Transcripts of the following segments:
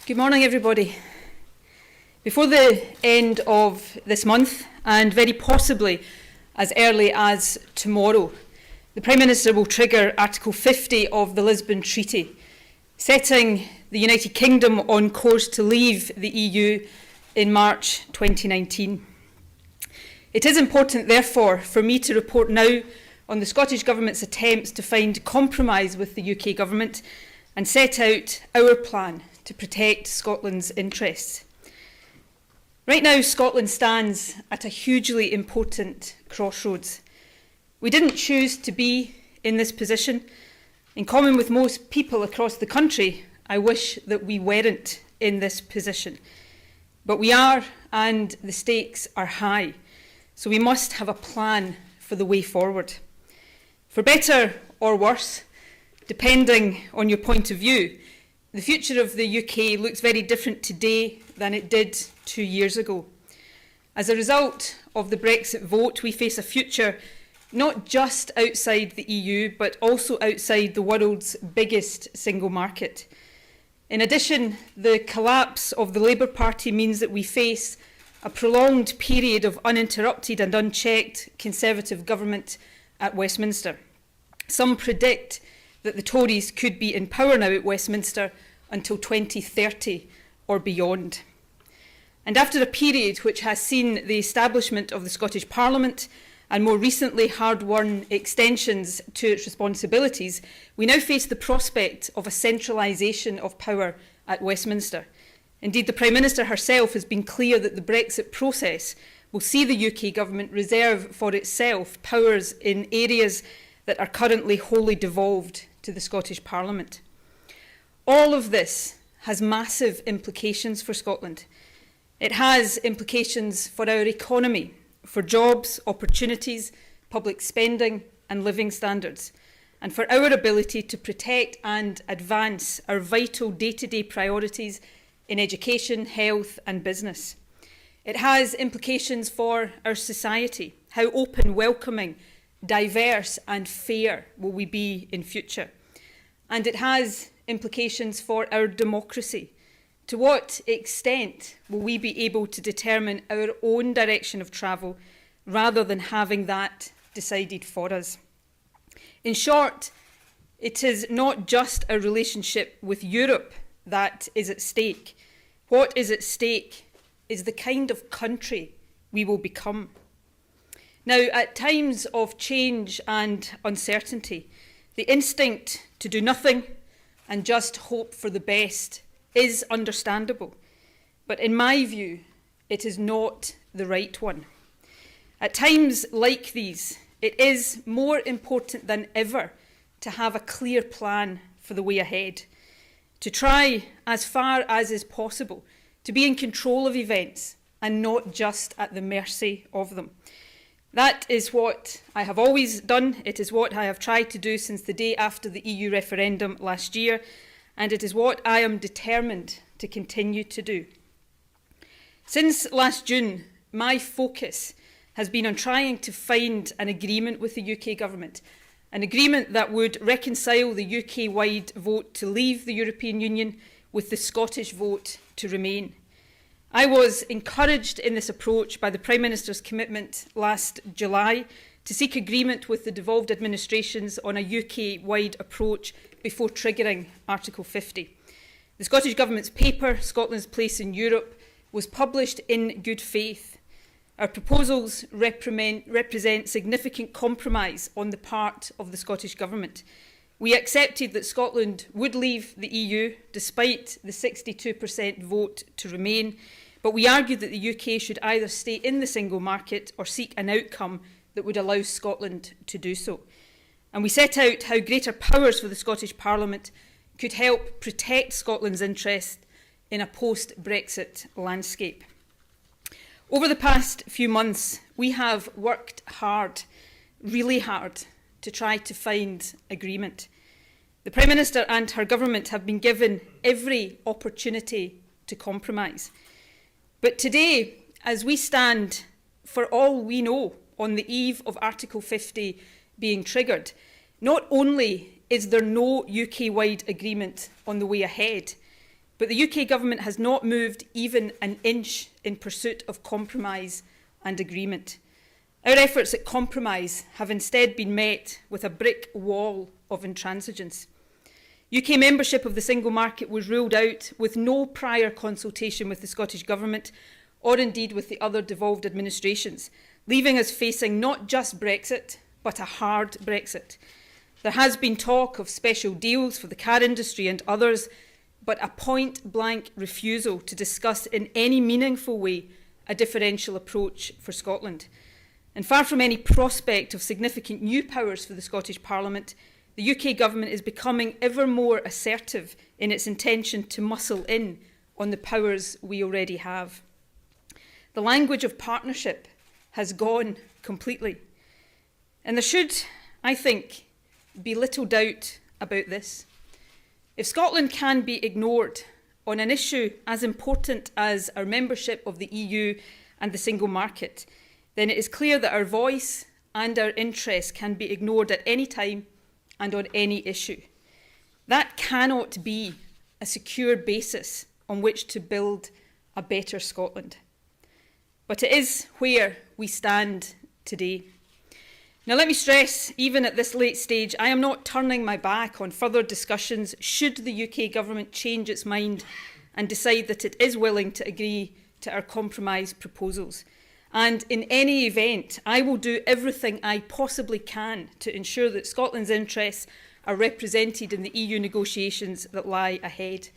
Good morning, everybody. Before the end of this month, and very possibly as early as tomorrow, the Prime Minister will trigger Article 50 of the Lisbon Treaty, setting the United Kingdom on course to leave the EU in March 2019. It is important, therefore, for me to report now on the Scottish Government's attempts to find compromise with the UK Government and set out our plan to protect Scotland's interests. Right now, Scotland stands at a hugely important crossroads. We didn't choose to be in this position. In common with most people across the country, I wish that we weren't in this position. But we are, and the stakes are high, so we must have a plan for the way forward. For better or worse, depending on your point of view, the future of the UK looks very different today than it did 2 years ago. As a result of the Brexit vote, we face a future not just outside the EU, but also outside the world's biggest single market. In addition, the collapse of the Labour Party means that we face a prolonged period of uninterrupted and unchecked Conservative government at Westminster. Some predict that the Tories could be in power now at Westminster until 2030 or beyond. And after a period which has seen the establishment of the Scottish Parliament and more recently hard-won extensions to its responsibilities, we now face the prospect of a centralisation of power at Westminster. Indeed, the Prime Minister herself has been clear that the Brexit process will see the UK Government reserve for itself powers in areas that are currently wholly devolved to the Scottish Parliament. All of this has massive implications for Scotland. It has implications for our economy, for jobs, opportunities, public spending and living standards, and for our ability to protect and advance our vital day-to-day priorities in education, health and business. It has implications for our society. How open, welcoming, diverse and fair will we be in future? And it has implications for our democracy. To what extent will we be able to determine our own direction of travel rather than having that decided for us? In short, it is not just our relationship with Europe that is at stake. What is at stake is the kind of country we will become. Now, at times of change and uncertainty, the instinct to do nothing and just hope for the best is understandable. But in my view, it is not the right one. At times like these, it is more important than ever to have a clear plan for the way ahead, to try as far as is possible to be in control of events and not just at the mercy of them. That is what I have always done. It is what I have tried to do since the day after the EU referendum last year, and it is what I am determined to continue to do. Since last June, my focus has been on trying to find an agreement with the UK Government, an agreement that would reconcile the UK-wide vote to leave the European Union with the Scottish vote to remain. I was encouraged in this approach by the Prime Minister's commitment last July to seek agreement with the devolved administrations on a UK-wide approach before triggering Article 50. The Scottish Government's paper, Scotland's Place in Europe, was published in good faith. Our proposals represent significant compromise on the part of the Scottish Government. We accepted that Scotland would leave the EU despite the 62% vote to remain, but we argued that the UK should either stay in the single market or seek an outcome that would allow Scotland to do so. And we set out how greater powers for the Scottish Parliament could help protect Scotland's interests in a post-Brexit landscape. Over the past few months, we have worked hard, really hard, to try to find agreement. The Prime Minister and her government have been given every opportunity to compromise. But today, as we stand, for all we know, on the eve of Article 50 being triggered, not only is there no UK-wide agreement on the way ahead, But the UK government has not moved even an inch in pursuit of compromise and agreement. Our efforts at compromise have instead been met with a brick wall of intransigence. UK membership of the single market was ruled out with no prior consultation with the Scottish Government or indeed with the other devolved administrations, leaving us facing not just Brexit, but a hard Brexit. There has been talk of special deals for the car industry and others, but a point-blank refusal to discuss in any meaningful way a differential approach for Scotland. And far from any prospect of significant new powers for the Scottish Parliament, the UK government is becoming ever more assertive in its intention to muscle in on the powers we already have. The language of partnership has gone completely. And there should, I think, be little doubt about this. If Scotland can be ignored on an issue as important as our membership of the EU and the single market, then it is clear that our voice and our interests can be ignored at any time and on any issue. That cannot be a secure basis on which to build a better Scotland. But it is where we stand today. Now let me stress, even at this late stage, I am not turning my back on further discussions should the UK government change its mind and decide that it is willing to agree to our compromise proposals. And in any event, I will do everything I possibly can to ensure that Scotland's interests are represented in the EU negotiations that lie ahead.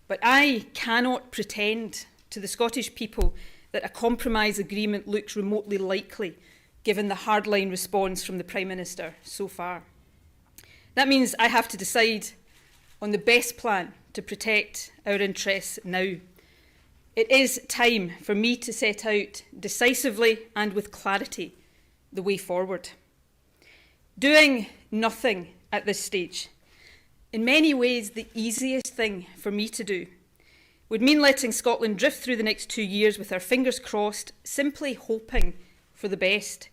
But I cannot pretend to the Scottish people that a compromise agreement looks remotely likely, given the hardline response from the Prime Minister so far. That means I have to decide on the best plan to protect our interests now. It is time for me to set out decisively and with clarity the way forward. Doing nothing at this stage, in many ways the easiest thing for me to do, would mean letting Scotland drift through the next 2 years with our fingers crossed, simply hoping for the best.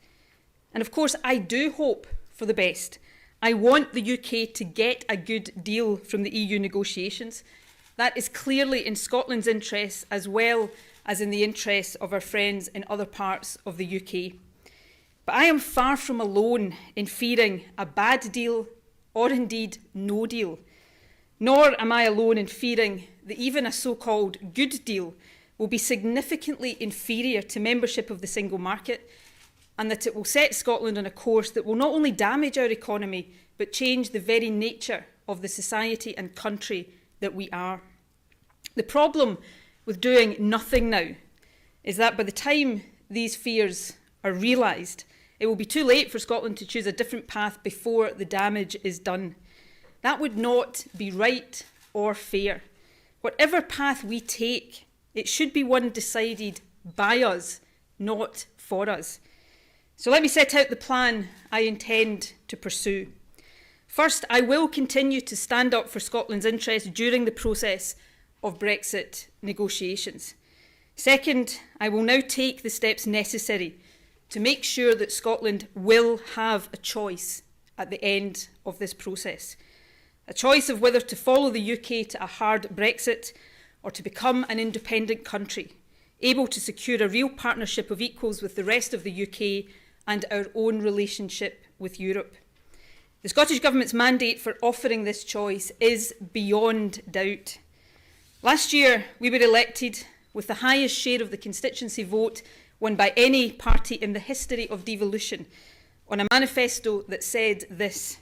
And of course, I do hope for the best. I want the UK to get a good deal from the EU negotiations. That is clearly in Scotland's interests as well as in the interests of our friends in other parts of the UK. But I am far from alone in fearing a bad deal or indeed no deal. Nor am I alone in fearing that even a so-called good deal will be significantly inferior to membership of the single market, and that it will set Scotland on a course that will not only damage our economy, but change the very nature of the society and country that we are. The problem with doing nothing now is that by the time these fears are realised, it will be too late for Scotland to choose a different path before the damage is done. That would not be right or fair. Whatever path we take, it should be one decided by us, not for us. So let me set out the plan I intend to pursue. First, I will continue to stand up for Scotland's interests during the process of Brexit negotiations. Second, I will now take the steps necessary to make sure that Scotland will have a choice at the end of this process. A choice of whether to follow the UK to a hard Brexit or to become an independent country, able to secure a real partnership of equals with the rest of the UK and our own relationship with Europe. The Scottish Government's mandate for offering this choice is beyond doubt. Last year, we were elected with the highest share of the constituency vote won by any party in the history of devolution on a manifesto that said this: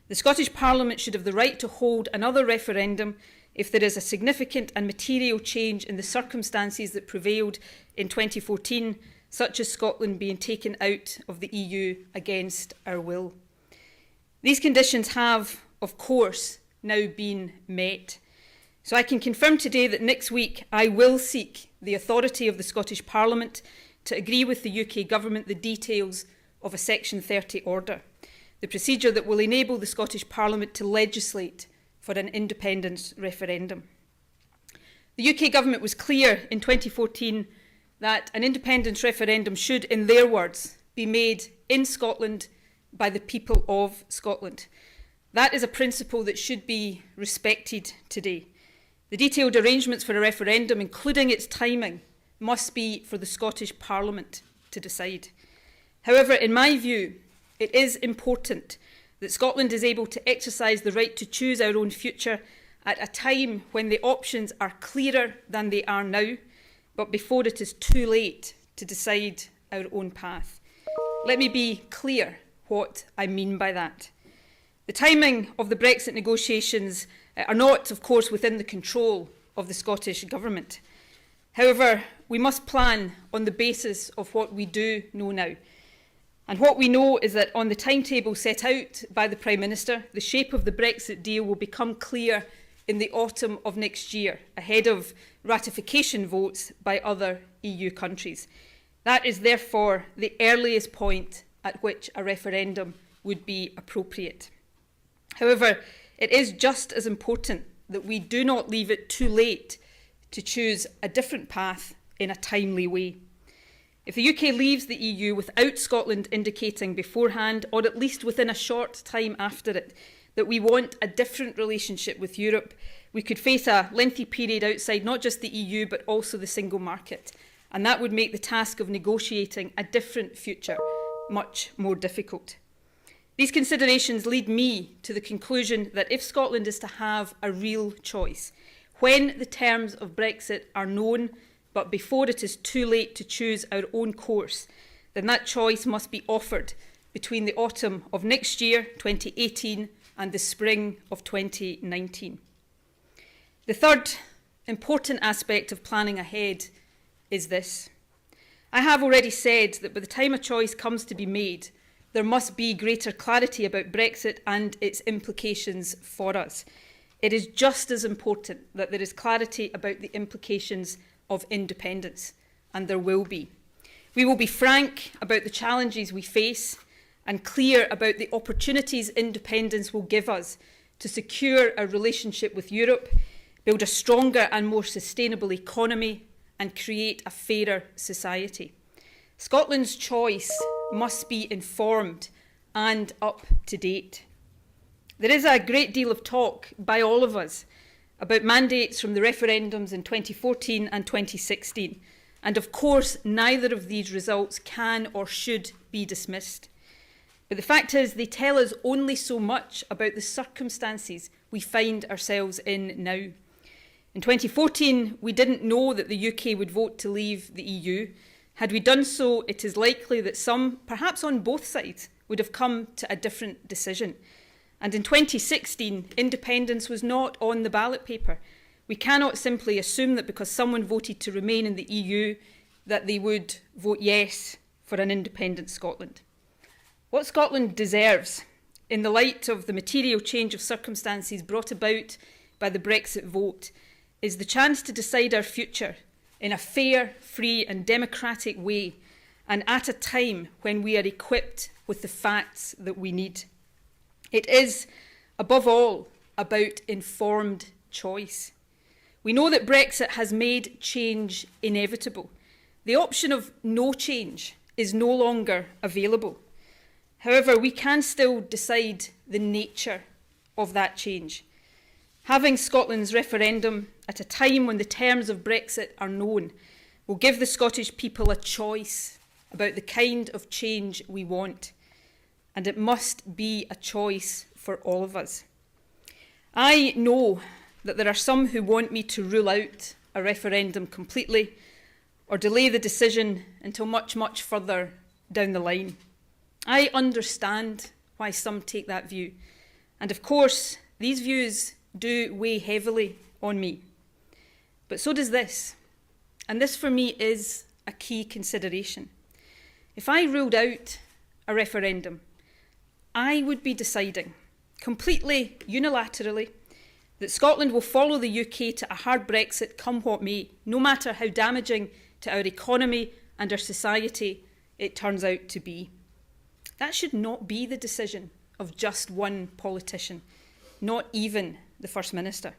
the Scottish Parliament should have the right to hold another referendum if there is a significant and material change in the circumstances that prevailed in 2014, such as Scotland being taken out of the EU against our will. These conditions have, of course, now been met. So I can confirm today that next week I will seek the authority of the Scottish Parliament to agree with the UK Government the details of a Section 30 order, the procedure that will enable the Scottish Parliament to legislate for an independence referendum. The UK Government was clear in 2014 that an independence referendum should, in their words, be made in Scotland by the people of Scotland. That is a principle that should be respected today. The detailed arrangements for a referendum, including its timing, must be for the Scottish Parliament to decide. However, in my view, it is important that Scotland is able to exercise the right to choose our own future at a time when the options are clearer than they are now, but before it is too late to decide our own path. Let me be clear what I mean by that. The timing of the Brexit negotiations are not, of course, within the control of the Scottish Government. However, we must plan on the basis of what we do know now. And what we know is that on the timetable set out by the Prime Minister, the shape of the Brexit deal will become clear in the autumn of next year, ahead of ratification votes by other EU countries. That is therefore the earliest point at which a referendum would be appropriate. However, it is just as important that we do not leave it too late to choose a different path in a timely way. If the UK leaves the EU without Scotland indicating beforehand, or at least within a short time after it, that we want a different relationship with Europe, we could face a lengthy period outside not just the EU but also the single market. And that would make the task of negotiating a different future much more difficult. These considerations lead me to the conclusion that if Scotland is to have a real choice, when the terms of Brexit are known, but before it is too late to choose our own course, then that choice must be offered between the autumn of next year, 2018, and the spring of 2019. The third important aspect of planning ahead is this. I have already said that by the time a choice comes to be made, there must be greater clarity about Brexit and its implications for us. It is just as important that there is clarity about the implications of independence, and there will be. We will be frank about the challenges we face and clear about the opportunities independence will give us to secure a relationship with Europe, build a stronger and more sustainable economy, and create a fairer society. Scotland's choice must be informed and up to date. There is a great deal of talk by all of us about mandates from the referendums in 2014 and 2016, and of course neither of these results can or should be dismissed. But the fact is they tell us only so much about the circumstances we find ourselves in now. In 2014, we didn't know that the UK would vote to leave the EU. Had we done so, it is likely that some, perhaps on both sides, would have come to a different decision. And in 2016, independence was not on the ballot paper. We cannot simply assume that because someone voted to remain in the EU, that they would vote yes for an independent Scotland. What Scotland deserves, in the light of the material change of circumstances brought about by the Brexit vote, is the chance to decide our future in a fair, free and democratic way, and at a time when we are equipped with the facts that we need. It is, above all, about informed choice. We know that Brexit has made change inevitable. The option of no change is no longer available. However, we can still decide the nature of that change. Having Scotland's referendum at a time when the terms of Brexit are known will give the Scottish people a choice about the kind of change we want. And it must be a choice for all of us. I know that there are some who want me to rule out a referendum completely or delay the decision until much, much further down the line. I understand why some take that view. And of course, these views do weigh heavily on me. But so does this. And this for me is a key consideration. If I ruled out a referendum, I would be deciding, completely unilaterally, that Scotland will follow the UK to a hard Brexit come what may, no matter how damaging to our economy and our society it turns out to be. That should not be the decision of just one politician, not even the First Minister.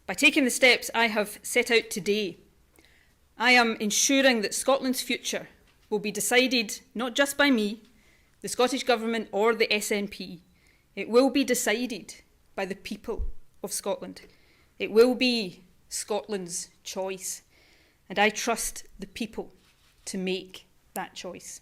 By taking the steps I have set out today, I am ensuring that Scotland's future will be decided not just by me, the Scottish Government or the SNP. It will be decided by the people of Scotland. It will be Scotland's choice, and I trust the people to make that choice.